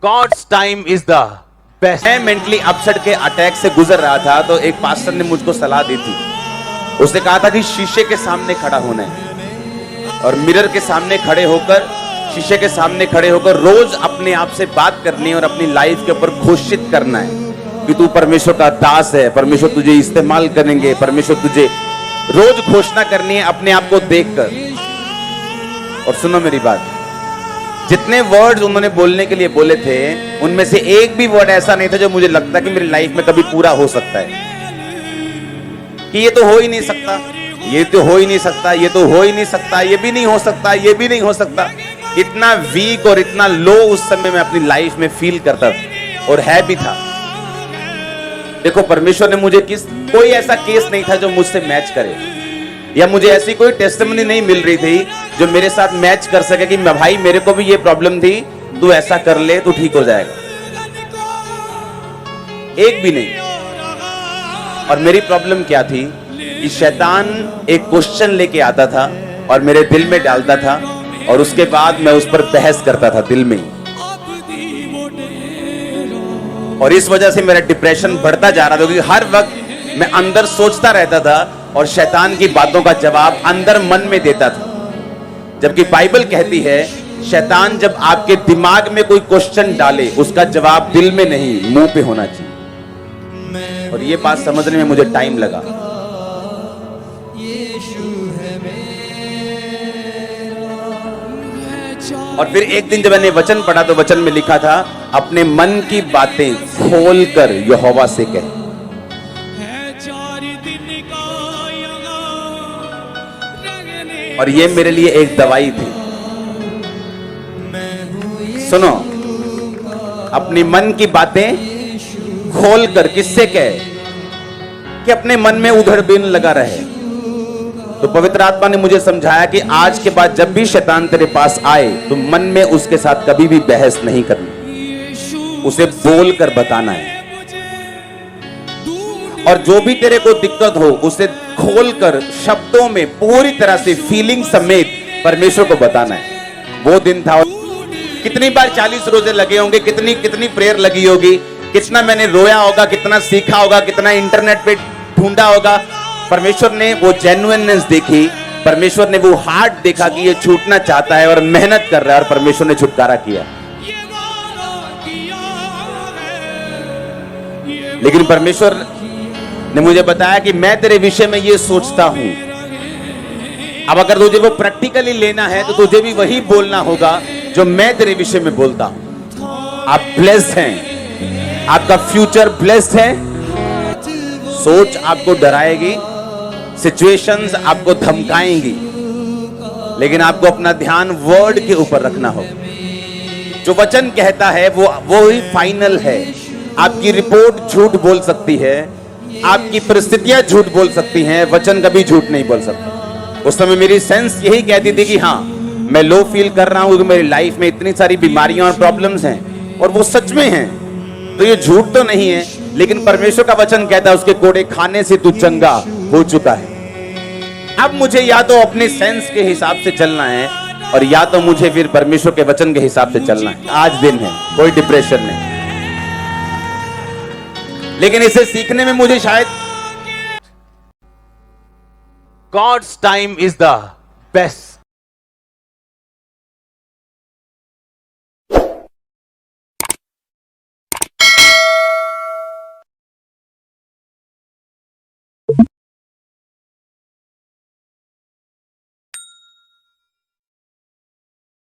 God's time is the best. मैं mentally upset के attack से गुजर रहा था तो एक पास्टर ने मुझको सलाह दी थी। उसने कहा था कि शीशे के सामने खड़ा होना है और मिरर के सामने खड़े होकर, शीशे के सामने खड़े होकर रोज अपने आप से बात करनी है और अपनी लाइफ के ऊपर घोषित करना है कि तू परमेश्वर का दास है, परमेश्वर तुझे इस्तेमाल करेंगे, परमेश्वर तुझे रोज घोषणा करनी है अपने आप को देखकर। और सुनो मेरी बात, जितने वर्ड्स उन्होंने बोलने के लिए बोले थे उनमें से एक भी वर्ड ऐसा नहीं था जो मुझे लगता कि मेरी लाइफ में कभी पूरा हो सकता है। कि ये तो हो ही नहीं सकता, ये तो हो ही नहीं सकता, ये तो हो ही नहीं सकता, ये भी नहीं हो सकता, ये भी नहीं हो सकता। इतना वीक और इतना लो उस समय मैं अपनी लाइफ में फील करता था और है भी था। देखो, परमेश्वर ने मुझे कोई ऐसा केस नहीं था जो मुझसे मैच करे, या मुझे ऐसी कोई टेस्टिमनी नहीं मिल रही थी जो मेरे साथ मैच कर सके कि भाई मेरे को भी ये प्रॉब्लम थी, तू ऐसा कर ले तो ठीक हो जाएगा। एक भी नहीं। और मेरी प्रॉब्लम क्या थी कि शैतान एक क्वेश्चन लेके आता था और मेरे दिल में डालता था और उसके बाद मैं उस पर बहस करता था दिल में ही। और इस वजह से मेरा डिप्रेशन बढ़ता जा रहा था क्योंकि हर वक्त मैं अंदर सोचता रहता था और शैतान की बातों का जवाब अंदर मन में देता था। जबकि बाइबल कहती है शैतान जब आपके दिमाग में कोई क्वेश्चन डाले उसका जवाब दिल में नहीं मुंह पे होना चाहिए। और ये बात समझने में मुझे टाइम लगा। और फिर एक दिन जब मैंने वचन पढ़ा तो वचन में लिखा था अपने मन की बातें खोलकर यहोवा से कह। और ये मेरे लिए एक दवाई थी। सुनो, अपनी मन की बातें खोलकर किससे कहे कि अपने मन में उधड़ बिन लगा रहे। तो पवित्र आत्मा ने मुझे समझाया कि आज के बाद जब भी शैतान तेरे पास आए तो मन में उसके साथ कभी भी बहस नहीं करनी, उसे बोलकर बताना है। और जो भी तेरे को दिक्कत हो उसे खोलकर शब्दों में पूरी तरह से फीलिंग समेत परमेश्वर को बताना है। वो दिन था। कितनी बार 40 रोजे लगे होंगे, कितनी कितनी प्रेयर लगी होगी, कितना मैंने रोया होगा, कितना सीखा होगा, कितना इंटरनेट पे ढूंढा होगा। परमेश्वर ने वो जेन्युइननेस देखी, परमेश्वर ने वो हार्ट देखा कि ये छूटना चाहता है और मेहनत कर रहा है और परमेश्वर ने छुटकारा किया। लेकिन परमेश्वर ने मुझे बताया कि मैं तेरे विषय में ये सोचता हूं। अब अगर तुझे वो प्रैक्टिकली लेना है तो तुझे भी वही बोलना होगा जो मैं तेरे विषय में बोलता हूं। आप ब्लेस्ड हैं, आपका फ्यूचर ब्लेस्ड है। सोच आपको डराएगी, सिचुएशंस आपको धमकाएंगी, लेकिन आपको अपना ध्यान वर्ड के ऊपर रखना होगा। जो वचन कहता है वो ही फाइनल है। आपकी रिपोर्ट झूठ बोल सकती है, आपकी परिस्थितियां झूठ बोल सकती हैं, वचन कभी झूठ नहीं बोल सकता। उस समय मेरी सेंस यही कहती थी कि हाँ, मैं लो फील कर रहा हूं क्योंकि मेरी लाइफ में इतनी सारी बीमारियां और प्रॉब्लम्स हैं और वो सच में हैं, तो ये झूठ तो नहीं है। लेकिन परमेश्वर का वचन कहता है उसके कोड़े खाने से तू चंगा हो चुका है। अब मुझे या तो अपने सेंस के हिसाब से चलना है और या तो मुझे फिर परमेश्वर के वचन के हिसाब से चलना है। आज दिन है, कोई डिप्रेशन नहीं, लेकिन इसे सीखने में मुझे शायद God's time is the best.